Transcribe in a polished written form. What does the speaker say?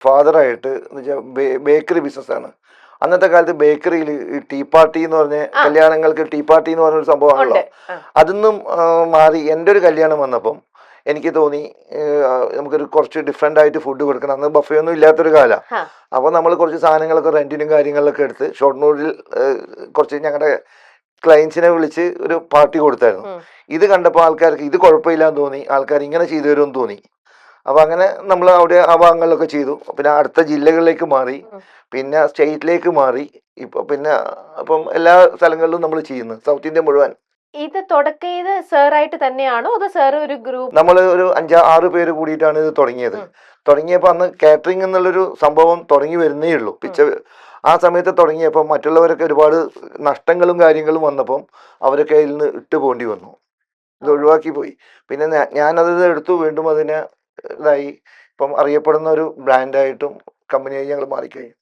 ഫാദറായിട്ട് എന്ന് വെച്ചാൽ ബേക്കറി ബിസിനസ്സാണ്. അന്നത്തെ കാലത്ത് ബേക്കറിയിൽ ഈ ടീ പാർട്ടി എന്ന് പറഞ്ഞ കല്യാണങ്ങൾക്ക് ടീ പാർട്ടി എന്ന് പറഞ്ഞൊരു സംഭവമാണല്ലോ. അതിന്നും മാറി എൻ്റെ ഒരു കല്യാണം വന്നപ്പം എനിക്ക് തോന്നി നമുക്കൊരു കുറച്ച് ഡിഫറെൻ്റ് ആയിട്ട് ഫുഡ് കൊടുക്കണം. അന്ന് ബഫേ ഒന്നും ഇല്ലാത്തൊരു കാലമാണ്. അപ്പോൾ നമ്മൾ കുറച്ച് സാധനങ്ങളൊക്കെ റെൻറ്റിനും കാര്യങ്ങളിലൊക്കെ എടുത്ത് ഷൊർണൂരിൽ കുറച്ച് ഞങ്ങളുടെ ക്ലയൻസിനെ വിളിച്ച് ഒരു പാർട്ടി കൊടുത്തായിരുന്നു. ഇത് കണ്ടപ്പോൾ ആൾക്കാർക്ക് ഇത് കുഴപ്പമില്ലാന്ന് തോന്നി. ആൾക്കാർ ഇങ്ങനെ ചെയ്തു തരുമെന്ന് തോന്നി. അപ്പോൾ അങ്ങനെ നമ്മൾ അവിടെ ആ ഭാഗങ്ങളിലൊക്കെ ചെയ്തു. പിന്നെ അടുത്ത ജില്ലകളിലേക്ക് മാറി, പിന്നെ സ്റ്റേറ്റിലേക്ക് മാറി. പിന്നെ അപ്പം എല്ലാ സ്ഥലങ്ങളിലും നമ്മൾ ചെയ്യുന്നു, സൗത്ത് ഇന്ത്യ മുഴുവൻ. ഇത് തുടക്കിയത് സാറായിട്ട് തന്നെയാണോ അതോ സാർ ഒരു ഗ്രൂപ്പ്? നമ്മൾ ഒരു 5-6 പേര് കൂടിയിട്ടാണ് ഇത് തുടങ്ങിയത്. തുടങ്ങിയപ്പോൾ അന്ന് കാറ്ററിംഗ് എന്നുള്ളൊരു സംഭവം തുടങ്ങി വരുന്നേ ഉള്ളൂ. ആ സമയത്ത് തുടങ്ങിയപ്പോൾ മറ്റുള്ളവരൊക്കെ ഒരുപാട് നഷ്ടങ്ങളും കാര്യങ്ങളും വന്നപ്പം അവരൊക്കെ അതിൽ നിന്ന് ഇട്ട് പോകേണ്ടി വന്നു. ഇത് ഒഴിവാക്കി പോയി. പിന്നെ ഞാനത് എടുത്തു വീണ്ടും അതിനെ ഇതായി ഇപ്പം അറിയപ്പെടുന്ന ഒരു ബ്രാൻഡായിട്ടും കമ്പനിയായി ഞങ്ങൾ മാറിക്കഴിഞ്ഞു.